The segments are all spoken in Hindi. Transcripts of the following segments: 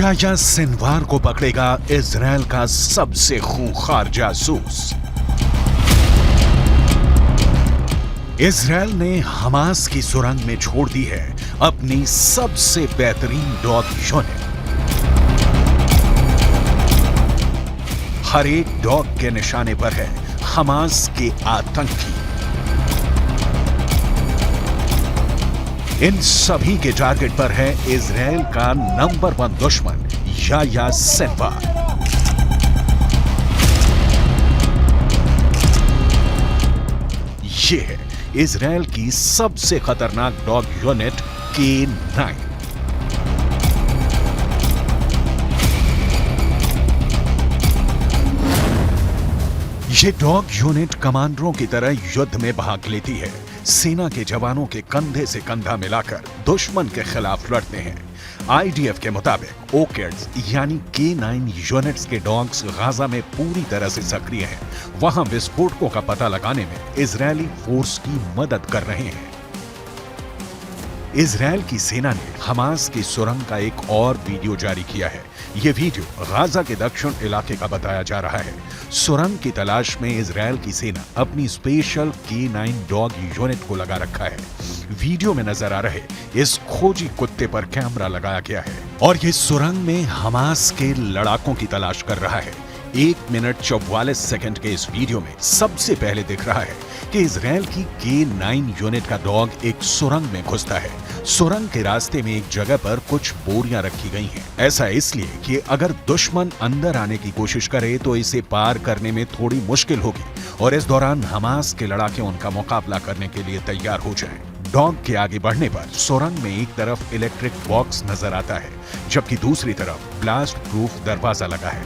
याह्या सिनवार को पकड़ेगा इजराइल का सबसे खूंखार जासूस। इजराइल ने हमास की सुरंग में छोड़ दी है अपनी सबसे बेहतरीन डॉग यूनिट। हर एक डॉग के निशाने पर है हमास के आतंकी। इन सभी के टारगेट पर है इजराइल का नंबर 1 दुश्मन याह्या सिनवार। ये है इजराइल की सबसे खतरनाक डॉग यूनिट K9। ये डॉग यूनिट कमांडरों की तरह युद्ध में भाग लेती है। सेना के जवानों के कंधे से कंधा मिलाकर दुश्मन के खिलाफ लड़ते हैं। IDF के मुताबिक ओकेड्स यानी K9 यूनिट्स के डॉग्स गाजा में पूरी तरह से सक्रिय हैं। वहां विस्फोटकों का पता लगाने में इजरायली फोर्स की मदद कर रहे हैं। इजरायल की सेना ने हमास की सुरंग का एक और वीडियो जारी किया है। यह वीडियो गाजा के दक्षिण इलाके का बताया जा रहा है। सुरंग की तलाश में इजरायल की सेना अपनी स्पेशल K9 डॉग यूनिट को लगा रखा है। वीडियो में नजर आ रहे इस खोजी कुत्ते पर कैमरा लगाया गया है और ये सुरंग में हमास के लड़ाकों की तलाश कर रहा है। 1 मिनट 44 सेकंड के इस वीडियो में सबसे पहले दिख रहा है कि इजरायल की K9 यूनिट का डॉग एक सुरंग में घुसता है। सुरंग के रास्ते में एक जगह पर कुछ बोरियां रखी गई हैं। ऐसा इसलिए कि अगर दुश्मन अंदर आने की कोशिश करे तो इसे पार करने में थोड़ी मुश्किल होगी और इस दौरान हमास के लड़ाके उनका मुकाबला करने के लिए तैयार हो जाएं। डॉग के आगे बढ़ने पर सुरंग में एक तरफ इलेक्ट्रिक बॉक्स नजर आता है जबकि दूसरी तरफ ब्लास्ट प्रूफ दरवाजा लगा है।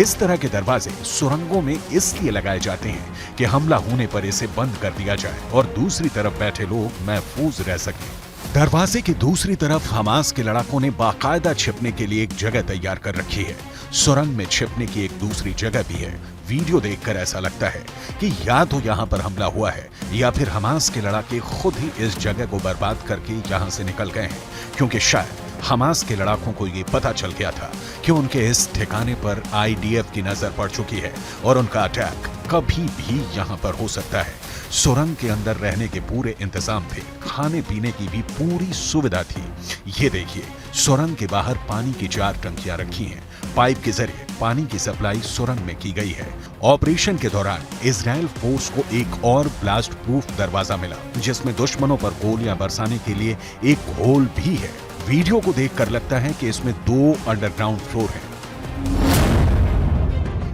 इस तरह के दरवाजे सुरंगों में इसलिए लगाए जाते हैं कि हमला होने पर इसे बंद कर दिया जाए और दूसरी तरफ बैठे लोग महफूज रह सकें। दरवाजे की दूसरी तरफ हमास के लड़ाकों ने बाकायदा छिपने के लिए एक जगह तैयार कर रखी है। सुरंग में छिपने की एक दूसरी जगह भी है। वीडियो देखकर ऐसा लगता है कि या तो यहाँ पर हमला हुआ है या फिर हमास के लड़ाके खुद ही इस जगह को बर्बाद करके यहाँ से निकल गए हैं, क्योंकि शायद हमास के लड़ाकों को ये पता चल गया था कि उनके इस ठिकाने पर IDF की नजर पड़ चुकी है और उनका अटैक कभी भी यहाँ पर हो सकता है। सुरंग के अंदर रहने के पूरे इंतजाम थे, खाने पीने की भी पूरी सुविधा थी। ये देखिए, सुरंग के बाहर पानी की 4 टंकियां रखी हैं। पाइप के जरिए पानी की सप्लाई सुरंग में की गई है। ऑपरेशन के दौरान इजराइल फोर्स को एक और ब्लास्ट प्रूफ दरवाजा मिला जिसमें दुश्मनों पर गोलियां बरसाने के लिए एक होल भी है। वीडियो को देखकर लगता है कि इसमें 2 अंडरग्राउंड फ्लोर हैं।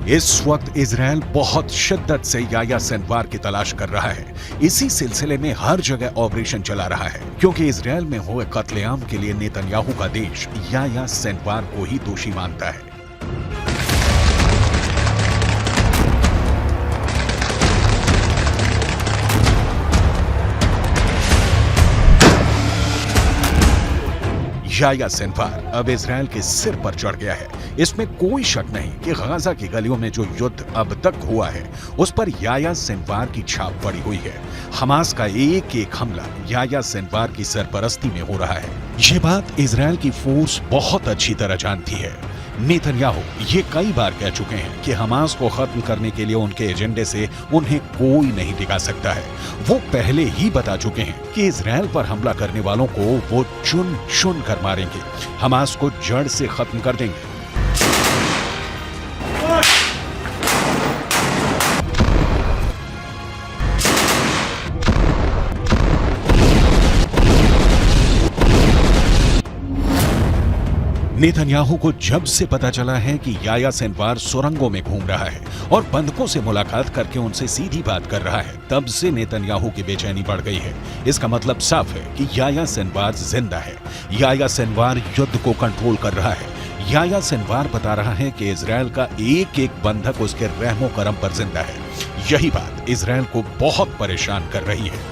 इस वक्त इजराइल बहुत शिद्दत से याह्या सिनवार की तलाश कर रहा है। इसी सिलसिले में हर जगह ऑपरेशन चला रहा है क्योंकि इजराइल में हुए कत्लेआम के लिए नेतन्याहू का देश याह्या सिनवार को ही दोषी मानता है। याह्या सिनवार अब इजराइल के सिर पर चढ़ गया है। इसमें कोई शक नहीं कि गाजा की गलियों में जो युद्ध अब तक हुआ है उस पर याह्या सिनवार की छाप पड़ी हुई है। हमास का एक एक हमला याह्या सिनवार की सरपरस्ती में हो रहा है। ये बात इजराइल की फोर्स बहुत अच्छी तरह जानती है। नेतन्याहू ये कई बार कह चुके हैं कि हमास को खत्म करने के लिए उनके एजेंडे से उन्हें कोई नहीं टिका सकता है। वो पहले ही बता चुके हैं कि इजराइल पर हमला करने वालों को वो चुन चुन कर मारेंगे, हमास को जड़ से खत्म कर देंगे। नेतन्याहू को जब से पता चला है कि याह्या सिनवार सुरंगों में घूम रहा है और बंधकों से मुलाकात करके उनसे सीधी बात कर रहा है, तब से नेतन्याहू की बेचैनी बढ़ गई है। इसका मतलब साफ है कि याह्या सिनवार जिंदा है। याह्या सिनवार युद्ध को कंट्रोल कर रहा है। याह्या सिनवार बता रहा है कि इजराइल का एक एक बंधक उसके रहमो करम पर जिंदा है। यही बात इजराइल को बहुत परेशान कर रही है।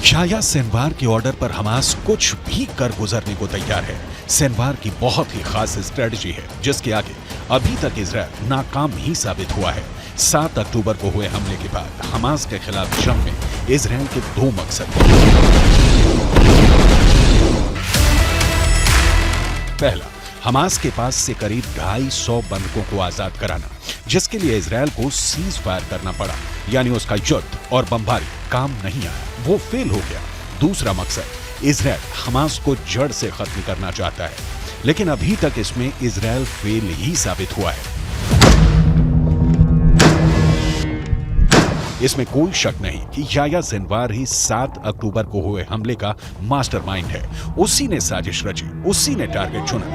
याह्या सिनवार के ऑर्डर पर हमास कुछ भी कर गुजरने को तैयार है। सिनवार की बहुत ही खास स्ट्रेटजी है जिसके आगे अभी तक इजराइल नाकाम ही साबित हुआ है। 7 अक्टूबर को हुए हमले के बाद हमास के खिलाफ जंग में इजराइल के 2 मकसद थे। पहला, हमास के पास से करीब 250 बंधकों को आजाद कराना, जिसके लिए इजराइल को सीज फायर करना पड़ा, यानी उसका युद्ध और बमबारी काम नहीं आया, वो फेल हो गया। दूसरा मकसद, इजराइल हमास को जड़ से खत्म करना चाहता है, लेकिन अभी तक इसमें इजराइल फेल ही साबित हुआ है। इसमें कोई शक नहीं कि याह्या सिनवार ही 7 अक्टूबर को हुए हमले का मास्टरमाइंड है। उसी ने साजिश रची, उसी ने टारगेट चुना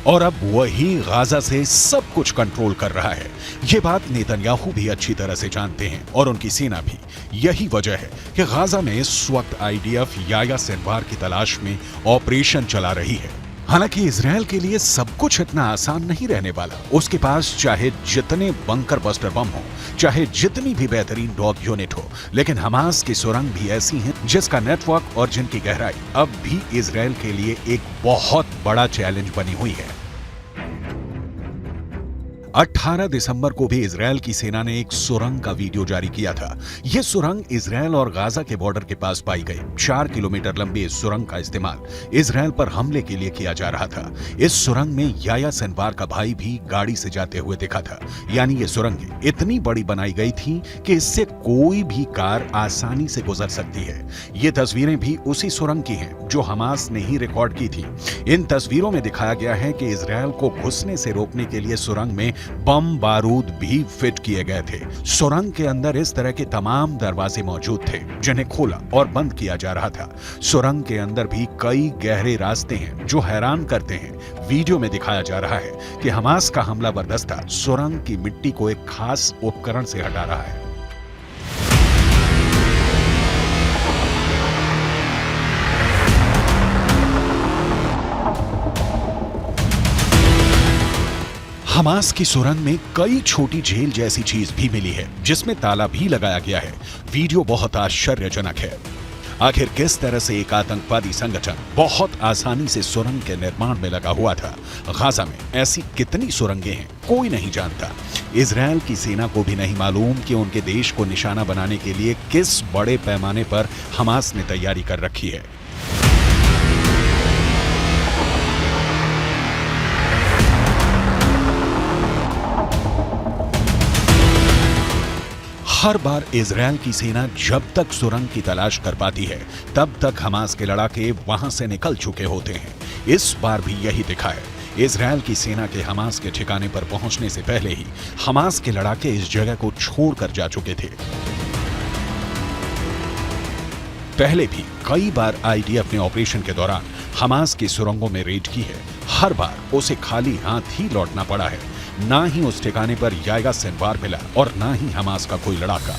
और अब वही गाजा से सब कुछ कंट्रोल कर रहा है। ये बात नेतन्याहू भी अच्छी तरह से जानते हैं और उनकी सेना भी। यही वजह है कि गाजा में इस वक्त आईडीएफ याह्या सिनवार की तलाश में ऑपरेशन चला रही है। हालांकि इजराइल के लिए सब कुछ इतना आसान नहीं रहने वाला। उसके पास चाहे जितने बंकर बस्टर बम हो, चाहे जितनी भी बेहतरीन डॉग यूनिट हो, लेकिन हमास की सुरंग भी ऐसी हैं जिसका नेटवर्क और जिनकी गहराई अब भी इजराइल के लिए एक बहुत बड़ा चैलेंज बनी हुई है। 18 दिसंबर को भी इजराइल की सेना ने एक सुरंग का वीडियो जारी किया था। यह सुरंग इजराइल और गाजा के बॉर्डर के पास पाई गई। 4 किलोमीटर लंबी इस सुरंग का इस्तेमाल इजराइल पर हमले के लिए किया जा रहा था। इस सुरंग में याह्या सिनवार का भाई भी गाड़ी से जाते हुए दिखा था। यानी ये सुरंग इतनी बड़ी बनाई गई थी कि इससे कोई भी कार आसानी से गुजर सकती है। ये तस्वीरें भी उसी सुरंग की हैं जो हमास ने ही रिकॉर्ड की थी। इन तस्वीरों में दिखाया गया है कि इजराइल को घुसने से रोकने के लिए सुरंग में बम बारूद भी फिट किए गए थे। सुरंग के अंदर इस तरह के तमाम दरवाजे मौजूद थे जिन्हें खोला और बंद किया जा रहा था। सुरंग के अंदर भी कई गहरे रास्ते हैं जो हैरान करते हैं। वीडियो में दिखाया जा रहा है कि हमास का हमलावर दस्ता सुरंग की मिट्टी को एक खास उपकरण से हटा रहा है। हमास की सुरंग में कई छोटी झील जैसी चीज भी मिली है जिसमें ताला भी लगाया गया है। वीडियो बहुत आश्चर्यजनक है। आखिर किस तरह से एक आतंकवादी संगठन बहुत आसानी से सुरंग के निर्माण में लगा हुआ था। गाजा में ऐसी कितनी सुरंगें हैं कोई नहीं जानता। इजराइल की सेना को भी नहीं मालूम कि उनके देश को निशाना बनाने के लिए किस बड़े पैमाने पर हमास ने तैयारी कर रखी है। हर बार इजराइल की सेना जब तक सुरंग की तलाश कर पाती है तब तक हमास के लड़ाके वहां से निकल चुके होते हैं। इस बार भी यही दिखा है। इजराइल की सेना के हमास के ठिकाने पर पहुंचने से पहले ही हमास के लड़ाके इस जगह को छोड़कर जा चुके थे। पहले भी कई बार आईडीएफ ने ऑपरेशन के दौरान हमास की सुरंगों में रेड की है। हर बार उसे खाली हाथ ही लौटना पड़ा है। ना ही उस ठिकाने पर याह्या सिनवार मिला और ना ही हमास का कोई लड़ाका।